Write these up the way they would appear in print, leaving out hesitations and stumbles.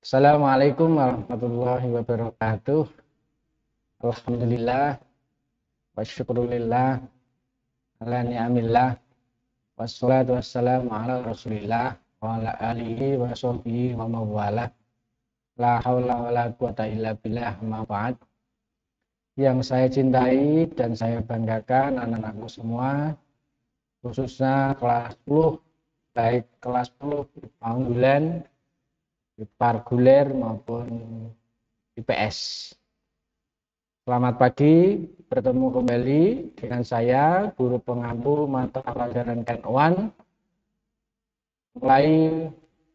Assalamualaikum warahmatullahi wabarakatuh. Alhamdulillah wa syukurillah ala ni'amillah wassalatu wassalamu ala rasulillah wa ala alihi wa sahbihi wa mawala la hawla wa la quwata illa billah ma ba'd. Yang saya cintai dan saya banggakan anak-anakku semua, khususnya kelas 10, baik kelas 10 unggulan, reguler maupun IPS. Selamat pagi, bertemu kembali dengan saya, guru pengampu mata pelajaran K1, mulai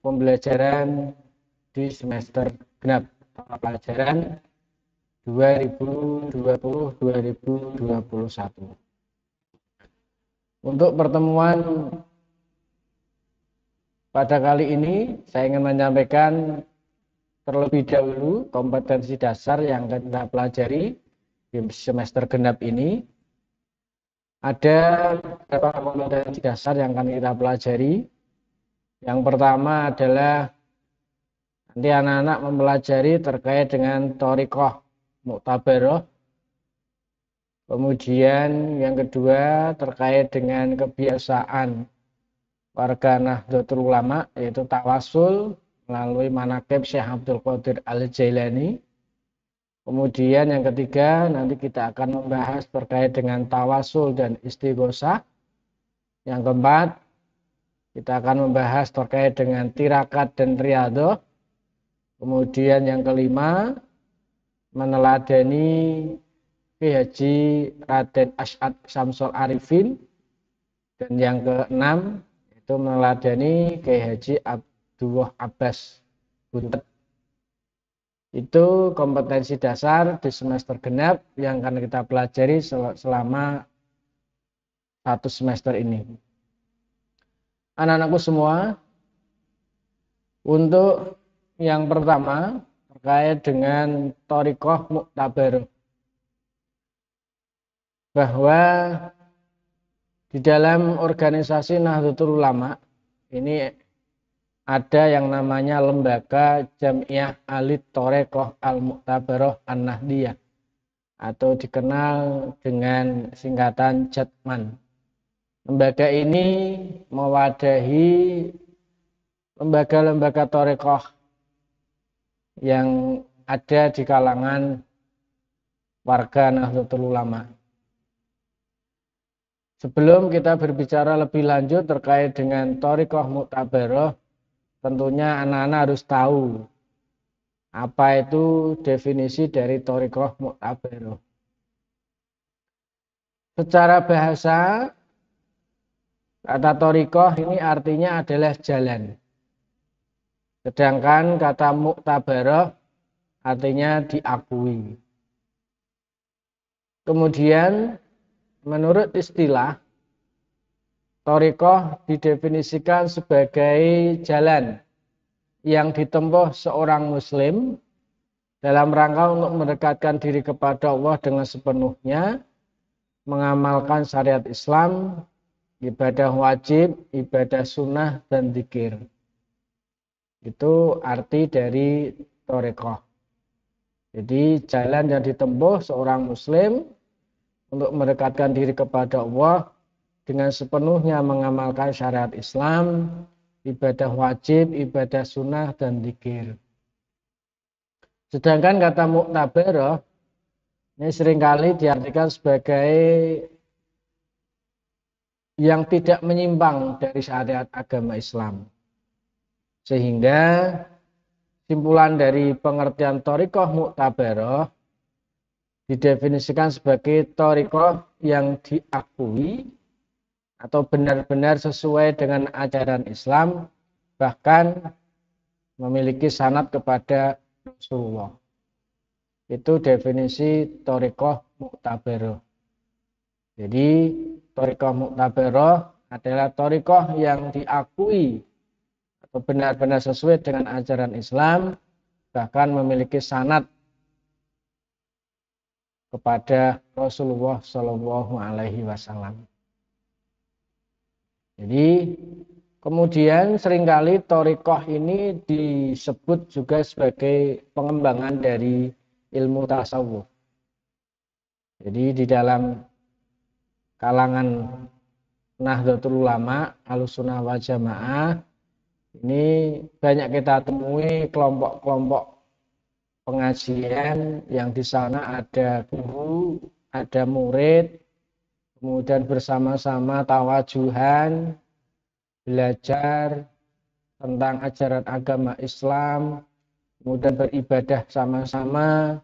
pembelajaran di semester genap pelajaran 2020-2021. Untuk pertemuan pada kali ini, saya ingin menyampaikan terlebih dahulu kompetensi dasar yang akan kita pelajari di semester genap ini. Ada beberapa kompetensi dasar yang akan kita pelajari. Yang pertama adalah nanti anak-anak mempelajari terkait dengan thoriqah mu'tabarah. Kemudian yang kedua terkait dengan kebiasaan warga Nahdlatul Ulama, yaitu tawasul melalui manaqib Syekh Abdul Qadir Al-Jailani. Kemudian yang ketiga nanti kita akan membahas terkait dengan tawasul dan istighosah. Yang keempat kita akan membahas terkait dengan tirakat dan riyadhah. Kemudian yang kelima meneladani Ki Haji Raden Asy'ad Syamsul Arifin. Dan yang keenam itu meneladani Ki Haji Abdullah Abbas Buntet. Itu kompetensi dasar di semester genap yang akan kita pelajari selama satu semester ini. Anak-anakku semua, untuk yang pertama terkait dengan thoriqah mu'tabarah, bahwa di dalam organisasi Nahdlatul Ulama ini ada yang namanya lembaga Jamiah Alit Thoriqah Al-Mu'tabarah An-Nahdiyah, atau dikenal dengan singkatan JATMAN. Lembaga ini mewadahi lembaga-lembaga thoriqah yang ada di kalangan warga Nahdlatul Ulama. Sebelum kita berbicara lebih lanjut terkait dengan thoriqah mu'tabarah, tentunya anak-anak harus tahu apa itu definisi dari thoriqah mu'tabarah. Secara bahasa, kata thoriqah ini artinya adalah jalan. Sedangkan kata mu'tabarah artinya diakui. Kemudian menurut istilah, thoriqah didefinisikan sebagai jalan yang ditempuh seorang muslim dalam rangka untuk mendekatkan diri kepada Allah dengan sepenuhnya, mengamalkan syariat Islam, ibadah wajib, ibadah sunnah, dan zikir. Itu arti dari thoriqah. Jadi jalan yang ditempuh seorang muslim untuk mendekatkan diri kepada Allah dengan sepenuhnya mengamalkan syariat Islam, ibadah wajib, ibadah sunnah, dan zikir. Sedangkan kata mu'tabarah ini seringkali diartikan sebagai yang tidak menyimpang dari syariat agama Islam. Sehingga simpulan dari pengertian thoriqah mu'tabarah didefinisikan sebagai thoriqah yang diakui atau benar-benar sesuai dengan ajaran Islam, bahkan memiliki sanad kepada Rasulullah. Itu definisi thoriqah mu'tabarah. Jadi thoriqah mu'tabarah adalah thoriqah yang diakui atau benar-benar sesuai dengan ajaran Islam, bahkan memiliki sanad kepada Rasulullah Shallallahu Alaihi Wasallam. Jadi Kemudian seringkali thariqah ini disebut juga sebagai pengembangan dari ilmu tasawuf. Jadi di dalam kalangan Nahdlatul Ulama, Ahlussunnah wal Jamaah, ini banyak kita temui kelompok-kelompok pengajian yang di sana ada guru, ada murid, kemudian bersama-sama tawajuhan, belajar tentang ajaran agama Islam, kemudian beribadah sama-sama,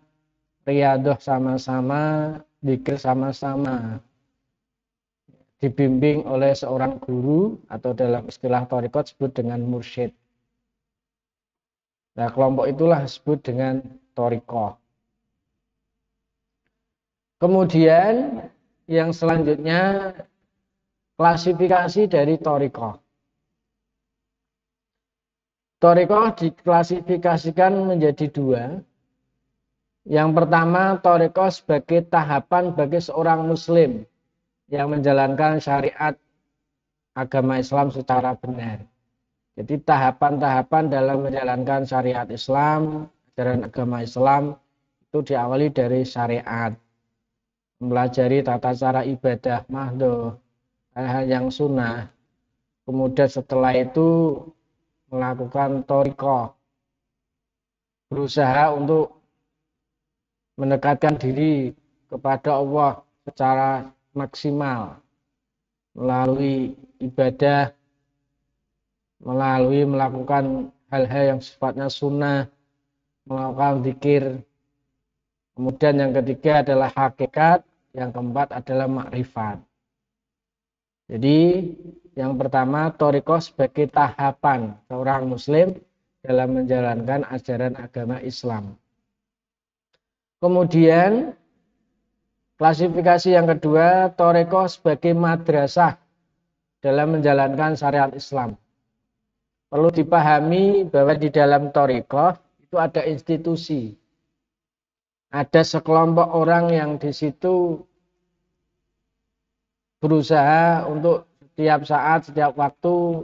riyadhah sama-sama, zikir sama-sama, dibimbing oleh seorang guru atau dalam istilah thariqat disebut dengan mursyid. Nah, kelompok itulah disebut dengan thariqah. Kemudian yang selanjutnya klasifikasi dari thariqah. Thariqah diklasifikasikan menjadi dua. Yang pertama, thariqah sebagai tahapan bagi seorang muslim yang menjalankan syariat agama Islam secara benar. Jadi tahapan-tahapan dalam menjalankan syariat Islam, ajaran agama Islam itu diawali dari syariat. Mempelajari tata cara ibadah mahdhah, hal-hal yang sunnah. Kemudian setelah itu melakukan thariqah, berusaha untuk mendekatkan diri kepada Allah secara maksimal melalui ibadah, melalui melakukan hal-hal yang sifatnya sunnah, melakukan zikir. Kemudian yang ketiga adalah hakikat, yang keempat adalah makrifat. Jadi yang pertama, thariqah sebagai tahapan seorang muslim dalam menjalankan ajaran agama Islam. Kemudian klasifikasi yang kedua, thariqah sebagai madrasah dalam menjalankan syariat Islam. Perlu dipahami bahwa di dalam thariqah itu ada institusi. Ada sekelompok orang yang di situ berusaha untuk setiap saat, setiap waktu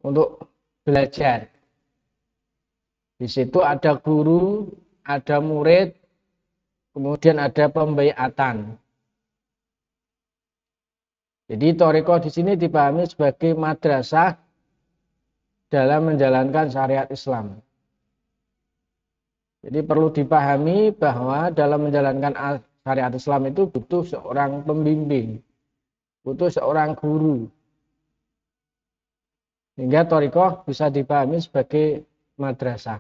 untuk belajar. Di situ ada guru, ada murid, kemudian ada pembaiatan. Jadi thariqah di sini dipahami sebagai madrasah dalam menjalankan syariat Islam. Jadi perlu dipahami bahwa dalam menjalankan syariat Islam itu butuh seorang pembimbing, butuh seorang guru. Hingga thariqah bisa dipahami sebagai madrasah.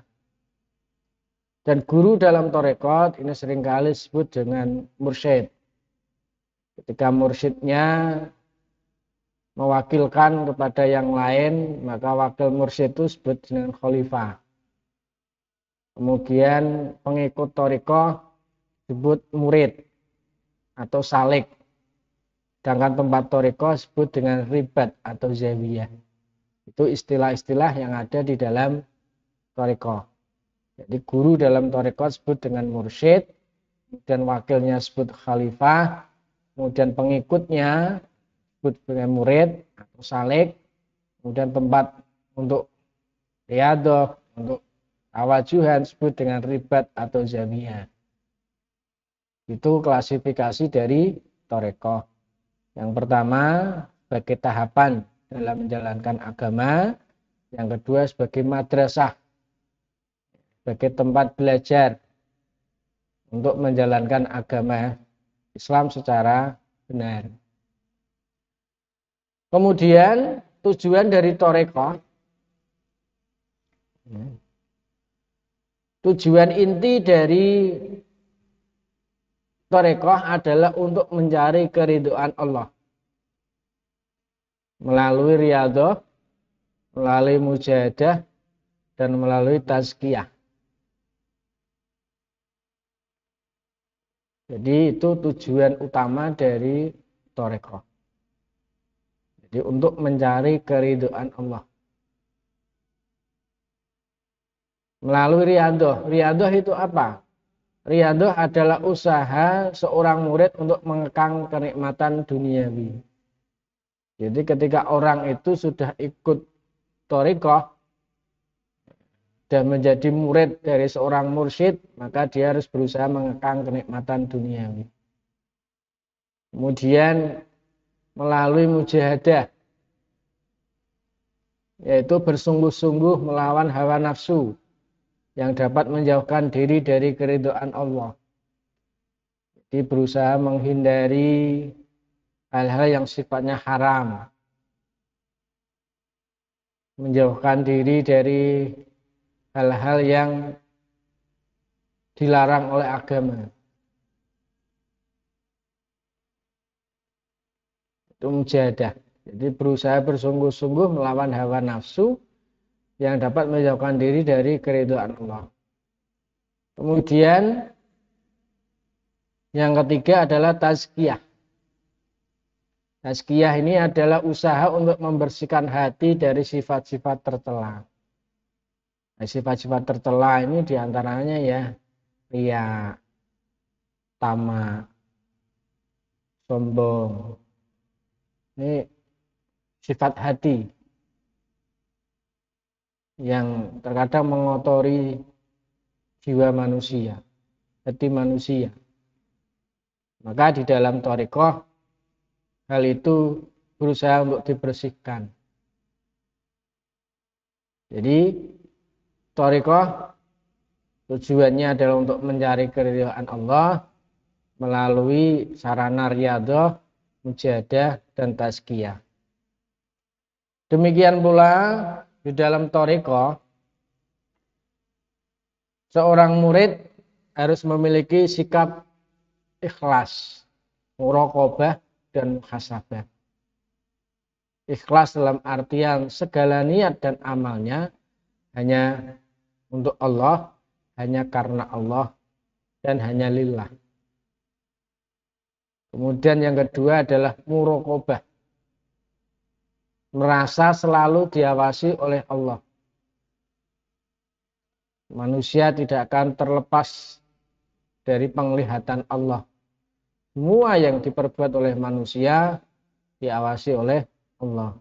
Dan guru dalam thariqah ini seringkali disebut dengan mursyid. Ketika mursyidnya mewakilkan kepada yang lain, maka wakil mursyid itu disebut dengan khalifah. Kemudian pengikut thariqah disebut murid atau salik. Sedangkan tempat thariqah disebut dengan ribat atau zawiyah. Itu istilah-istilah yang ada di dalam thariqah. Jadi guru dalam thariqah disebut dengan mursyid, kemudian wakilnya disebut khalifah, kemudian pengikutnya disebut dengan murid atau salik, kemudian tempat untuk riyadhah, untuk tawajuhan disebut dengan ribat atau zawiyah. Itu klasifikasi dari thariqah. Yang pertama sebagai tahapan dalam menjalankan agama, yang kedua sebagai madrasah, sebagai tempat belajar untuk menjalankan agama Islam secara benar. Kemudian tujuan dari thariqah, tujuan inti dari thariqah adalah untuk mencari keridhaan Allah melalui riyadhah, melalui mujahadah, dan melalui tazkiyah. Jadi itu tujuan utama dari thariqah. Jadi untuk mencari keridhaan Allah. Melalui riyadhah. Riyadhah itu apa? Riyadhah adalah usaha seorang murid untuk mengekang kenikmatan duniawi. Jadi ketika orang itu sudah ikut thariqah dan menjadi murid dari seorang mursyid, maka dia harus berusaha mengekang kenikmatan duniawi. Kemudian melalui mujahadah, yaitu bersungguh-sungguh melawan hawa nafsu yang dapat menjauhkan diri dari keridhaan Allah. Jadi berusaha menghindari hal-hal yang sifatnya haram, menjauhkan diri dari hal-hal yang dilarang oleh agama. Itu mujahadah. Jadi berusaha bersungguh-sungguh melawan hawa nafsu yang dapat menjauhkan diri dari keridhaan Allah. Kemudian yang ketiga adalah tazkiyah. Tazkiyah ini adalah usaha untuk membersihkan hati dari sifat-sifat tercela. Nah, sifat-sifat tercela ini diantaranya ya riya, tamak, sombong. Ini sifat hati yang terkadang mengotori jiwa manusia, hati manusia. Maka di dalam thariqah hal itu berusaha untuk dibersihkan. Jadi thariqah tujuannya adalah untuk mencari keridhaan Allah melalui sarana riyadhah, mujahadah, dan tazkiyah. Demikian pula di dalam thariqah seorang murid harus memiliki sikap ikhlas, muraqabah, dan muhasabah. Ikhlas dalam artian segala niat dan amalnya hanya untuk Allah, hanya karena Allah, dan hanya lillah. Kemudian yang kedua adalah muraqabah. Merasa selalu diawasi oleh Allah. Manusia tidak akan terlepas dari penglihatan Allah. Semua yang diperbuat oleh manusia diawasi oleh Allah.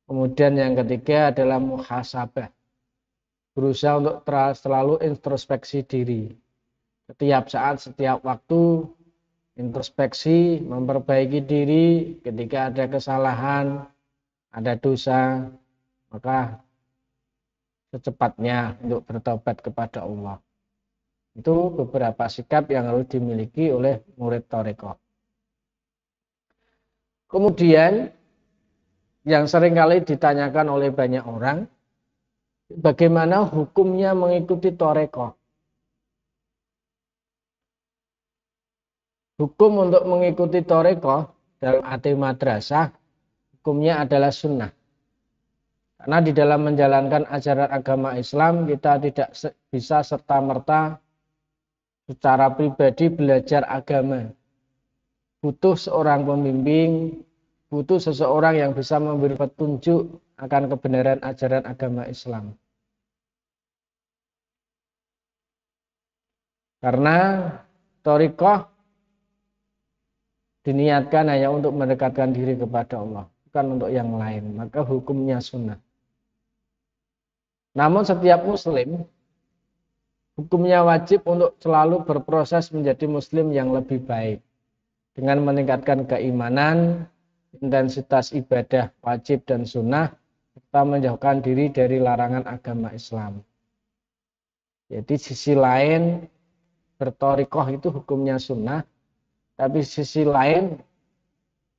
Kemudian yang ketiga adalah muhasabah. Berusaha untuk selalu introspeksi diri. Setiap saat, setiap waktu, introspeksi, memperbaiki diri. Ketika ada kesalahan, ada dosa, maka secepatnya untuk bertobat kepada Allah. Itu beberapa sikap yang harus dimiliki oleh murid thariqah. Kemudian yang seringkali ditanyakan oleh banyak orang, bagaimana hukumnya mengikuti thariqah? Hukum untuk mengikuti thariqah dalam arti madrasah, hukumnya adalah sunnah. Karena di dalam menjalankan ajaran agama Islam, kita tidak bisa serta-merta secara pribadi belajar agama. Butuh seorang pembimbing, butuh seseorang yang bisa memberi petunjuk akan kebenaran ajaran agama Islam. Karena thariqah diniatkan hanya untuk mendekatkan diri kepada Allah, bukan untuk yang lain. Maka hukumnya sunnah. Namun setiap muslim hukumnya wajib untuk selalu berproses menjadi muslim yang lebih baik. Dengan meningkatkan keimanan, intensitas ibadah wajib dan sunnah, serta menjauhkan diri dari larangan agama Islam. Jadi sisi lain berthariqah itu hukumnya sunnah, tapi sisi lain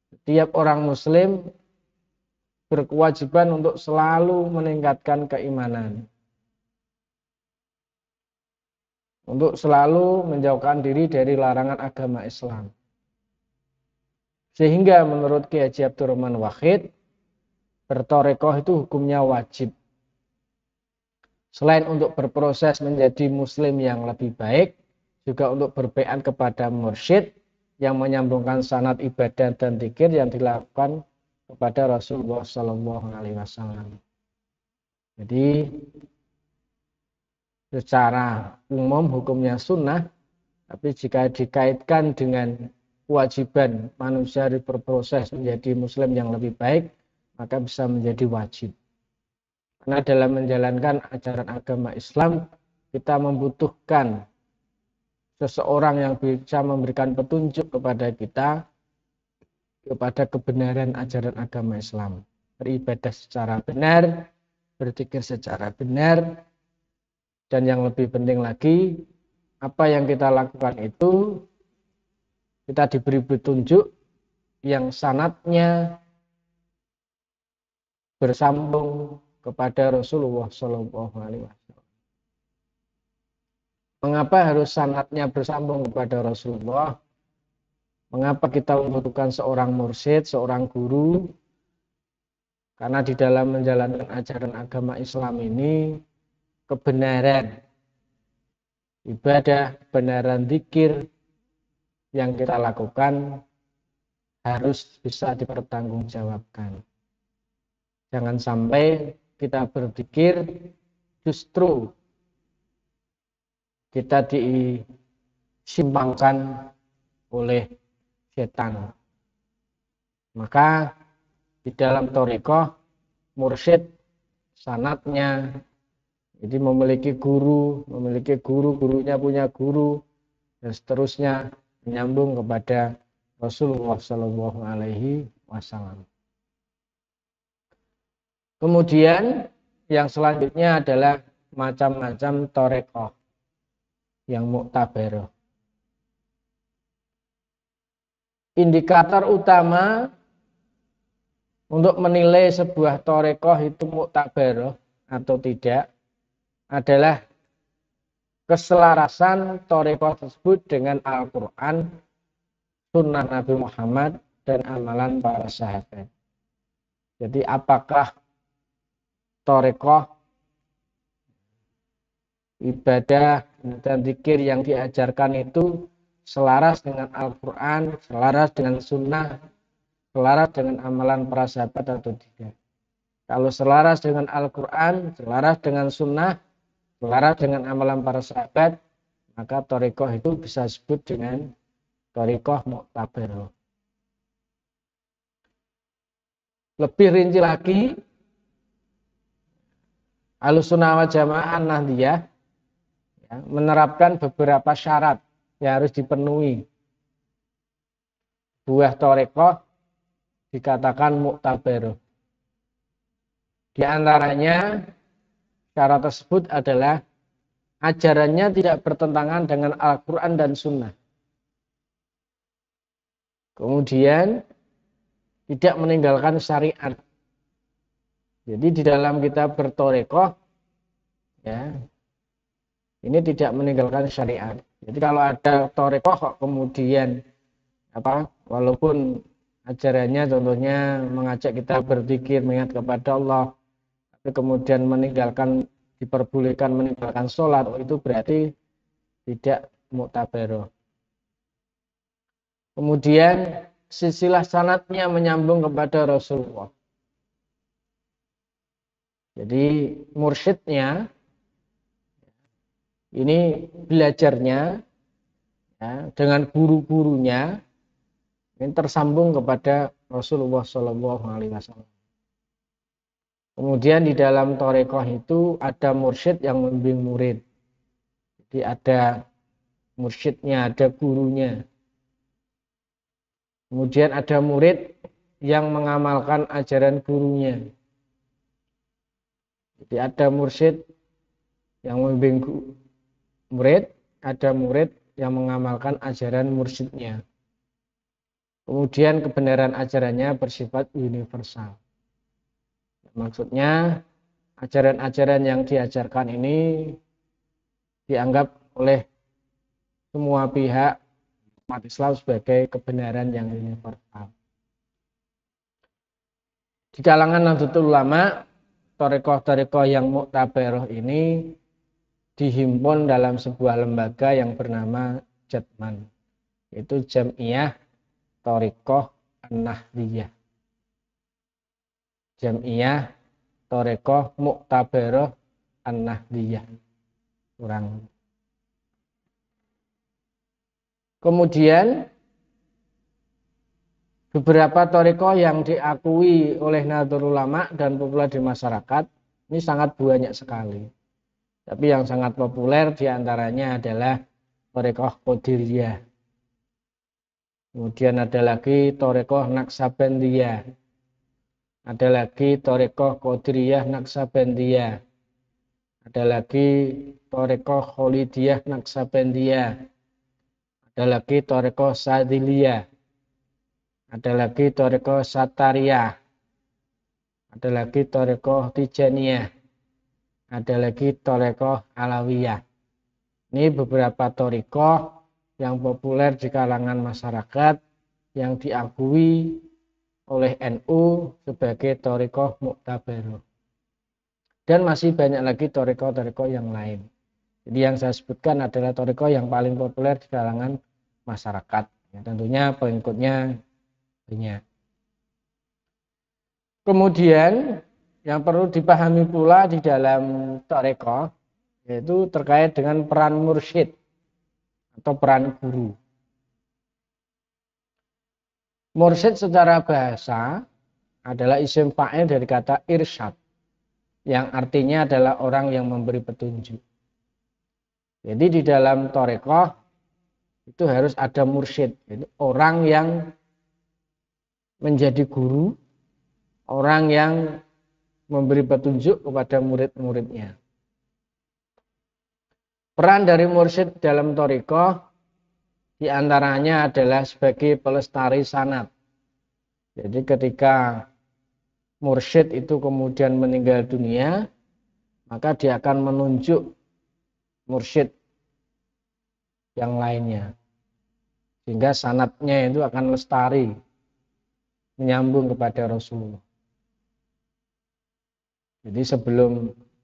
setiap orang muslim berkewajiban untuk selalu meningkatkan keimanan. Untuk selalu menjauhkan diri dari larangan agama Islam. Sehingga menurut Kiai Haji Abdurrahman Wahid, berthariqah itu hukumnya wajib. Selain untuk berproses menjadi muslim yang lebih baik, juga untuk berbaiat kepada mursyid yang menyambungkan sanad ibadah dan dzikir yang dilakukan kepada Rasulullah SAW. Jadi secara umum hukumnya sunnah, tapi jika dikaitkan dengan kewajiban manusia berproses menjadi muslim yang lebih baik, maka bisa menjadi wajib. Karena dalam menjalankan ajaran agama Islam, kita membutuhkan seseorang yang bisa memberikan petunjuk kepada kita kepada kebenaran ajaran agama Islam. Beribadah secara benar, berpikir secara benar, dan yang lebih penting lagi, apa yang kita lakukan itu kita diberi petunjuk yang sanadnya bersambung kepada Rasulullah Shallallahu Alaihi Wasallam. Mengapa harus sanadnya bersambung kepada Rasulullah? Mengapa kita membutuhkan seorang mursyid, seorang guru? Karena di dalam menjalankan ajaran agama Islam ini, kebenaran ibadah, kebenaran zikir yang kita lakukan harus bisa dipertanggungjawabkan. Jangan sampai kita berzikir justru kita disimpangkan oleh setan. Maka di dalam thariqah mursyid sanadnya jadi memiliki guru, gurunya punya guru, dan seterusnya menyambung kepada Rasulullah Shallallahu Alaihi Wasallam. Kemudian yang selanjutnya adalah macam-macam thariqah yang muktabarah. Indikator utama untuk menilai sebuah thariqah itu muktabarah atau tidak adalah keselarasan thariqah tersebut dengan Al-Quran, sunnah Nabi Muhammad, dan amalan para sahabat. Jadi apakah thariqah, ibadah, dan zikir yang diajarkan itu selaras dengan Al-Quran, selaras dengan sunnah, selaras dengan amalan para sahabat atau tidak. Kalau selaras dengan Al-Quran, selaras dengan sunnah, selaras dengan amalan para sahabat, maka thariqah itu bisa disebut dengan thariqah muktabarah. Lebih rinci lagi, Ahlussunnah wal Jamaah Nahdliyah menerapkan beberapa syarat yang harus dipenuhi. Buah thariqah dikatakan muktabarah. Di antaranya syarat tersebut adalah ajarannya tidak bertentangan dengan Al-Quran dan Sunnah. Kemudian tidak meninggalkan syariat. Jadi di dalam kita berthariqah, ya, ini tidak meninggalkan syariat. Jadi kalau ada thariqah kemudian walaupun ajarannya contohnya mengajak kita berzikir, mengingat kepada Allah, tapi kemudian diperbolehkan meninggalkan sholat, itu berarti tidak muktabarah. Kemudian silsilah sanadnya menyambung kepada Rasulullah. Jadi mursyidnya ini belajarnya dengan guru-gurunya ini tersambung kepada Rasulullah Shallallahu Alaihi Wasallam. Kemudian di dalam thariqah itu ada mursyid yang membimbing murid. Jadi ada mursyidnya, ada gurunya. Kemudian ada murid yang mengamalkan ajaran gurunya. Jadi ada mursyid yang membimbing murid, ada murid yang mengamalkan ajaran mursyidnya. Kemudian kebenaran ajarannya bersifat universal. Maksudnya ajaran-ajaran yang diajarkan ini dianggap oleh semua pihak umat Islam sebagai kebenaran yang universal. Di kalangan Nahdlatul Ulama, thariqah-thariqah yang muktabarah ini dihimpun dalam sebuah lembaga yang bernama Jatman, yaitu Jam'iyah Thariqah An-Nahdliyah. Jam'iyah Thariqah Muktabarah An-Nahdliyah. Kemudian beberapa thariqah yang diakui oleh Nahdlatul Ulama dan populer di masyarakat ini sangat banyak sekali. Tapi yang sangat populer diantaranya adalah thariqah Qadiriyah. Kemudian ada lagi thariqah Naksabandiyah. Ada lagi thariqah Qadiriyah Naksabandiyah. Ada lagi thariqah Khalidiyah Naksabandiyah. Ada lagi thariqah Sadiliyah. Ada lagi thariqah Satariyah. Ada lagi thariqah Tijaniyah. Ada lagi thariqah Alawiyah. Ini beberapa thariqah yang populer di kalangan masyarakat yang diakui oleh NU sebagai thariqah muktabaroh. Dan masih banyak lagi thariqah-thariqah yang lain. Jadi yang saya sebutkan adalah thariqah yang paling populer di kalangan masyarakat. Ya, tentunya pengikutnya banyak. Kemudian yang perlu dipahami pula di dalam thariqah yaitu terkait dengan peran mursyid atau peran guru. Mursyid secara bahasa adalah isim fa'il dari kata irsyad yang artinya adalah orang yang memberi petunjuk. Jadi di dalam thariqah itu harus ada mursyid, yaitu orang yang menjadi guru, orang yang memberi petunjuk kepada murid-muridnya. Peran dari mursyid dalam thariqah diantaranya adalah sebagai pelestari sanad. Jadi ketika mursyid itu kemudian meninggal dunia, maka dia akan menunjuk mursyid yang lainnya. Sehingga sanadnya itu akan lestari, menyambung kepada Rasulullah. Jadi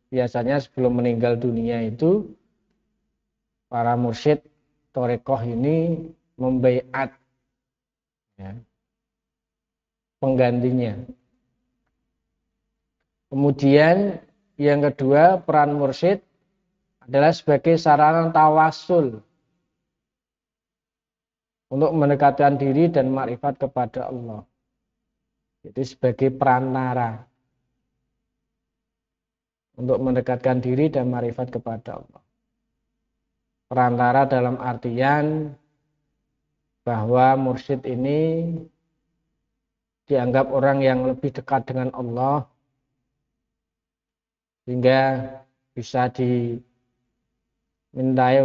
biasanya sebelum meninggal dunia itu, para mursyid thariqah ini membaiat ya, penggantinya. Kemudian yang kedua, peran mursyid adalah sebagai sarana tawasul untuk mendekatkan diri dan makrifat kepada Allah. Jadi sebagai perantara untuk mendekatkan diri dan makrifat kepada Allah. Perantara dalam artian bahwa mursyid ini dianggap orang yang lebih dekat dengan Allah, sehingga bisa dimintai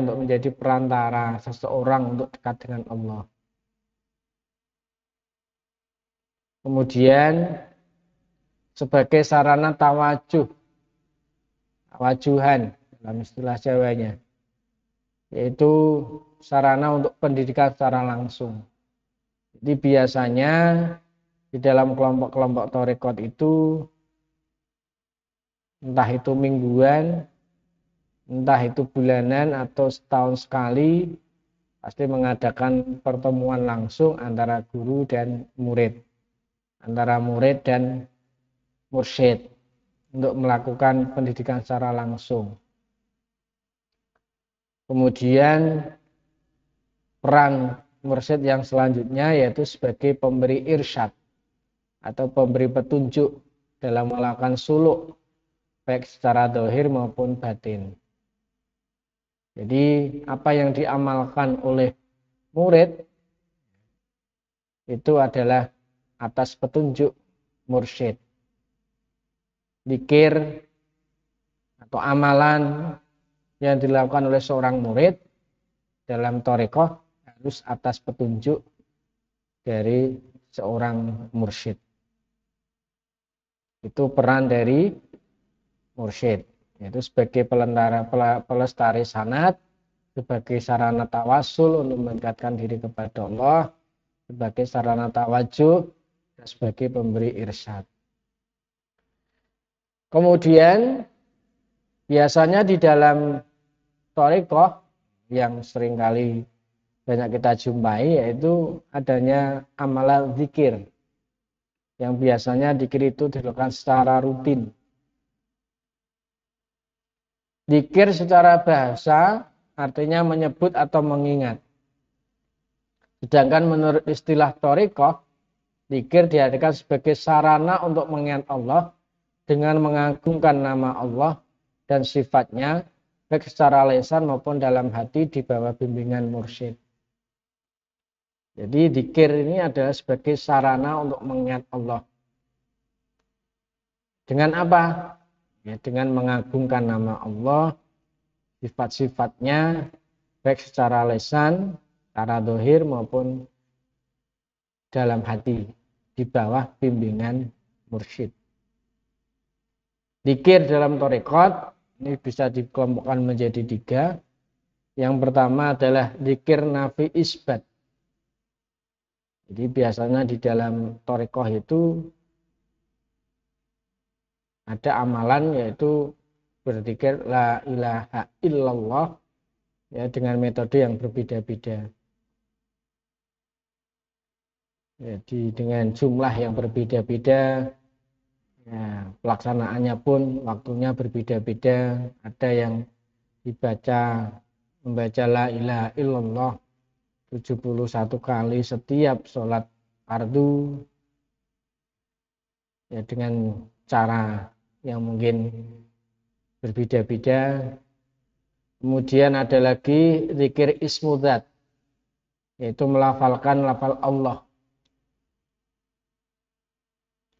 untuk menjadi perantara seseorang untuk dekat dengan Allah. Kemudian sebagai sarana tawajuhan dalam istilah Jawanya, yaitu sarana untuk pendidikan secara langsung. Jadi biasanya di dalam kelompok-kelompok thariqat itu, entah itu mingguan, entah itu bulanan atau setahun sekali, pasti mengadakan pertemuan langsung antara guru dan murid, antara murid dan mursyid untuk melakukan pendidikan secara langsung. Kemudian peran mursyid yang selanjutnya yaitu sebagai pemberi irsyad atau pemberi petunjuk dalam melakukan suluk baik secara zahir maupun batin. Jadi apa yang diamalkan oleh murid itu adalah atas petunjuk mursyid. Zikir atau amalan yang dilakukan oleh seorang murid dalam thariqah harus atas petunjuk dari seorang mursyid. Itu peran dari mursyid, yaitu sebagai pelestari sanad, sebagai sarana tawasul untuk mendekatkan diri kepada Allah, sebagai sarana tawajuh, dan sebagai pemberi irsyad. Kemudian biasanya di dalam thariqah yang seringkali banyak kita jumpai yaitu adanya amalan zikir, yang biasanya zikir itu dilakukan secara rutin. Zikir secara bahasa artinya menyebut atau mengingat. Sedangkan menurut istilah thariqah, Zikir diartikan sebagai sarana untuk mengingat Allah dengan mengagungkan nama Allah dan sifatnya, baik secara lisan maupun dalam hati di bawah bimbingan mursyid. Jadi zikir ini adalah sebagai sarana untuk mengingat Allah. Dengan apa? Ya, dengan mengagungkan nama Allah, sifat-sifatnya, baik secara lisan, secara zahir maupun dalam hati di bawah bimbingan mursyid. Zikir dalam thariqat ini bisa dikelompokkan menjadi 3. Yang pertama adalah zikir nafi isbat. Jadi biasanya di dalam thariqah itu ada amalan yaitu berzikir la ilaha illallah ya dengan metode yang berbeda-beda. Jadi dengan jumlah yang berbeda-beda, ya, pelaksanaannya pun waktunya berbeda-beda. Ada yang membaca la ilaha illallah 71 kali setiap sholat fardu, ya dengan cara yang mungkin berbeda-beda. Kemudian ada lagi zikir ismudzat, yaitu melafalkan lafal Allah.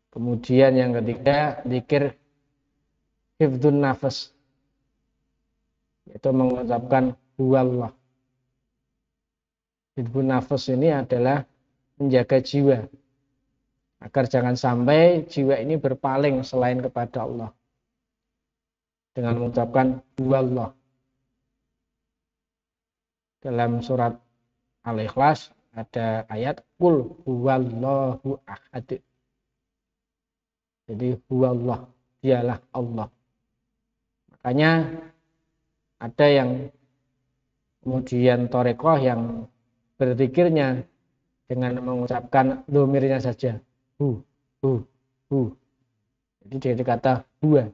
Kemudian yang ketiga, zikir hifdzun nafas, yaitu mengucapkan huwallah. Hifdzun nafas ini adalah menjaga jiwa, agar jangan sampai jiwa ini berpaling selain kepada Allah. Dengan mengucapkan huwallah. Dalam surat Al-Ikhlas ada ayat qul huwallahu ahad. Jadi huwallah, dialah Allah. Makanya ada yang kemudian thariqah yang berzikirnya dengan mengucapkan domirnya saja. Hu, hu, hu. Jadi dari kata huwa.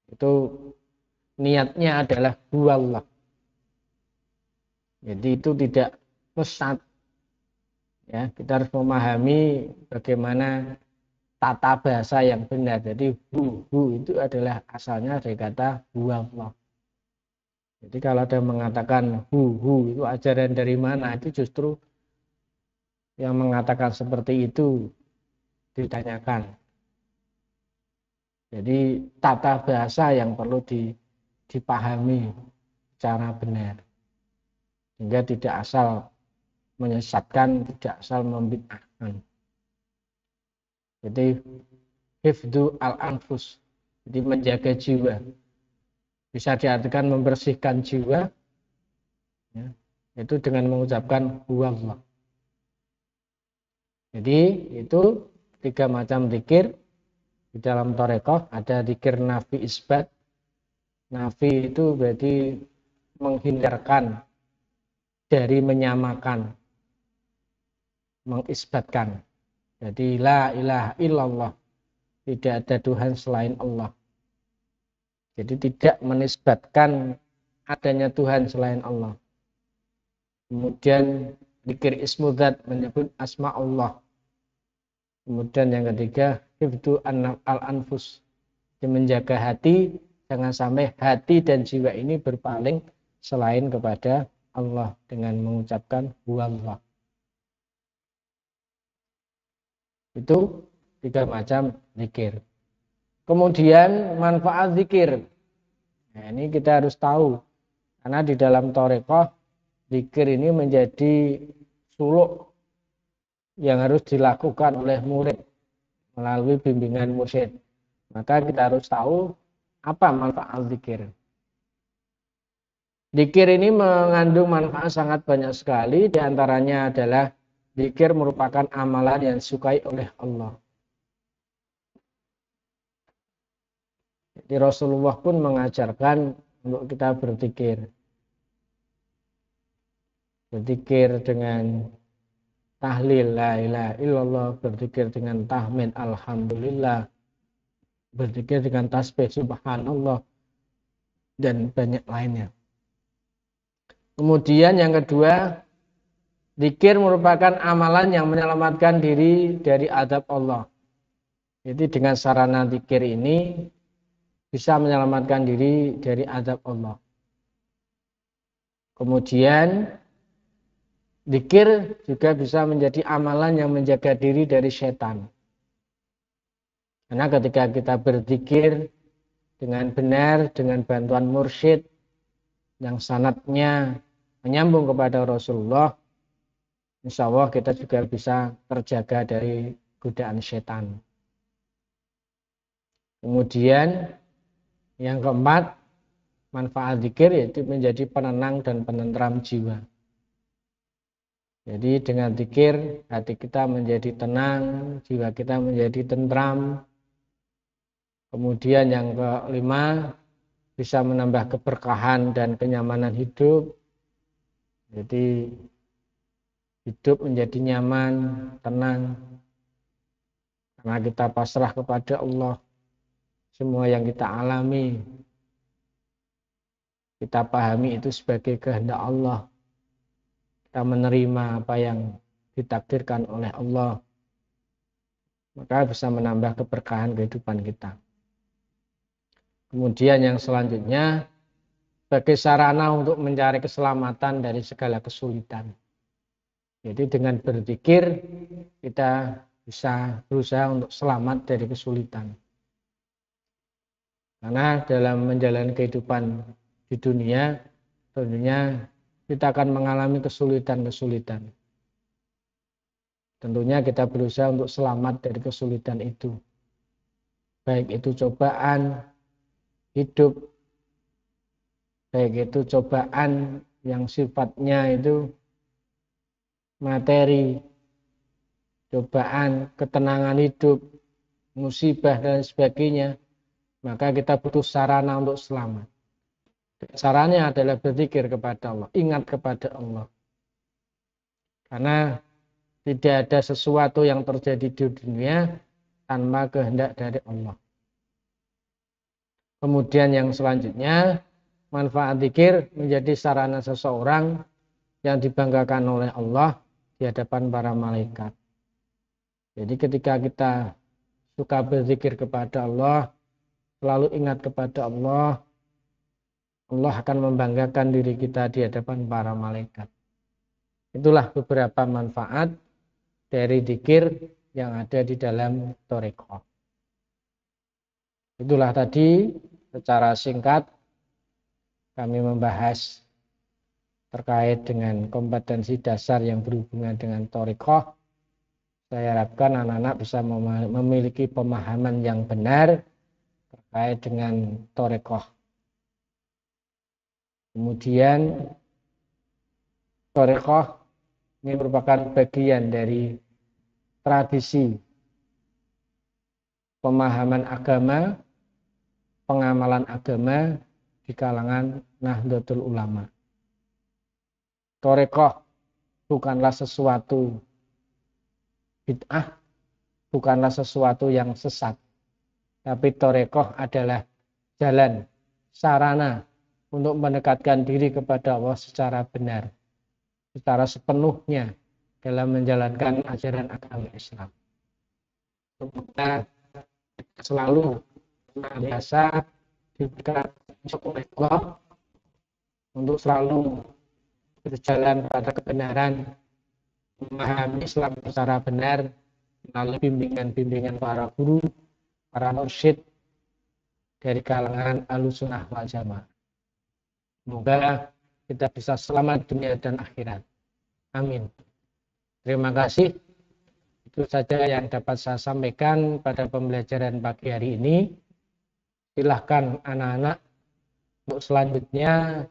Itu niatnya adalah huwallah. Jadi itu tidak pesat. Ya, kita harus memahami bagaimana tata bahasa yang benar. Jadi hu itu adalah asalnya dari kata huwallah. Jadi kalau ada mengatakan hu itu ajaran dari mana, itu justru yang mengatakan seperti itu ditanyakan. Jadi tata bahasa yang perlu dipahami secara benar. Sehingga tidak asal menyesatkan, tidak asal membid'ahkan. Jadi hifdzu al-anfus, jadi menjaga jiwa. Bisa diartikan membersihkan jiwa, ya, itu dengan mengucapkan huwallah. Jadi itu 3 macam zikir di dalam thariqah. Ada zikir nafi isbat. Nafi itu berarti menghindarkan dari menyamakan, mengisbatkan. Jadi la ilaha illallah, tidak ada Tuhan selain Allah. Jadi tidak menisbatkan adanya Tuhan selain Allah. Kemudian zikir ismudzat, menyebut asma Allah. Kemudian yang ketiga hifdzu al-anfus, menjaga hati, jangan sampai hati dan jiwa ini berpaling selain kepada Allah dengan mengucapkan huwallah. Itu 3 macam zikir. Kemudian manfaat zikir. Nah, ini kita harus tahu. Karena di dalam thariqah zikir ini menjadi suluk yang harus dilakukan oleh murid melalui bimbingan mursyid. Maka kita harus tahu apa manfaat zikir. Zikir ini mengandung manfaat sangat banyak sekali. Di antaranya adalah zikir merupakan amalan yang disukai oleh Allah. Jadi Rasulullah pun mengajarkan untuk kita berzikir. Berzikir dengan tahlil la ilaha illallah, berzikir dengan tahmid alhamdulillah, berzikir dengan tasbih subhanallah, dan banyak lainnya. Kemudian yang kedua, Zikir merupakan amalan yang menyelamatkan diri dari azab Allah. Jadi dengan sarana zikir ini bisa menyelamatkan diri dari azab Allah. Kemudian zikir juga bisa menjadi amalan yang menjaga diri dari setan. Karena ketika kita berzikir dengan benar, dengan bantuan mursyid yang sanadnya menyambung kepada Rasulullah, insya Allah kita juga bisa terjaga dari godaan setan. Kemudian yang keempat, manfaat zikir yaitu menjadi penenang dan penentram jiwa. Jadi dengan zikir hati kita menjadi tenang, jiwa kita menjadi tentram. Kemudian yang kelima, bisa menambah keberkahan dan kenyamanan hidup. Jadi hidup menjadi nyaman, tenang. Karena kita pasrah kepada Allah. Semua yang kita alami, kita pahami itu sebagai kehendak Allah. Kita menerima apa yang ditakdirkan oleh Allah, maka bisa menambah keberkahan kehidupan kita. Kemudian yang selanjutnya, sebagai sarana untuk mencari keselamatan dari segala kesulitan. Jadi dengan berzikir kita bisa berusaha untuk selamat dari kesulitan. Karena dalam menjalani kehidupan di dunia, tentunya kita akan mengalami kesulitan-kesulitan. Tentunya kita berusaha untuk selamat dari kesulitan itu. Baik itu cobaan hidup, baik itu cobaan yang sifatnya itu materi, cobaan ketenangan hidup, musibah dan sebagainya, maka kita butuh sarana untuk selamat. Caranya adalah berzikir kepada Allah, ingat kepada Allah. Karena tidak ada sesuatu yang terjadi di dunia tanpa kehendak dari Allah. Kemudian yang selanjutnya, manfaat zikir menjadi sarana seseorang yang dibanggakan oleh Allah di hadapan para malaikat. Jadi ketika kita suka berzikir kepada Allah, selalu ingat kepada Allah, Allah akan membanggakan diri kita di hadapan para malaikat. Itulah beberapa manfaat dari zikir yang ada di dalam thariqah. Itulah tadi secara singkat kami membahas terkait dengan kompetensi dasar yang berhubungan dengan thariqah. Saya harapkan anak-anak bisa memiliki pemahaman yang benar terkait dengan thariqah. Kemudian thariqah ini merupakan bagian dari tradisi pemahaman agama, pengamalan agama di kalangan Nahdlatul Ulama. Thariqah bukanlah sesuatu bid'ah, bukanlah sesuatu yang sesat. Tapi thariqah adalah jalan, sarana untuk mendekatkan diri kepada Allah secara benar, secara sepenuhnya dalam menjalankan ajaran agama Islam. Kita selalu biasa diberikan oleh Allah untuk selalu berjalan pada kebenaran, memahami Islam secara benar melalui bimbingan-bimbingan para guru, para mursyid dari kalangan Ahlussunnah wal Jamaah. Semoga kita bisa selamat dunia dan akhirat. Amin. Terima kasih. Itu saja yang dapat saya sampaikan pada pembelajaran pagi hari ini. Silahkan anak-anak untuk selanjutnya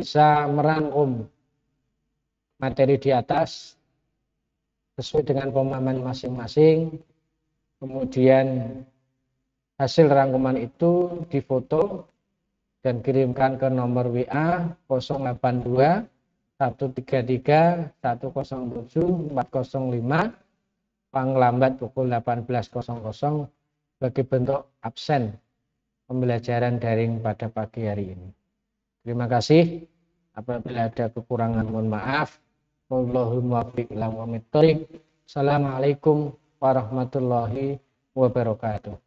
bisa merangkum materi di atas sesuai dengan pemahaman masing-masing. Kemudian hasil rangkuman itu difoto dan kirimkan ke nomor WA 082 133 107 405 paling lambat pukul 18.00 sebagai bentuk absen pembelajaran daring pada pagi hari ini. Terima kasih. Apabila ada kekurangan mohon maaf. Wallahul muwaffiq ila aqwamit thoriq. Assalamualaikum warahmatullahi wabarakatuh.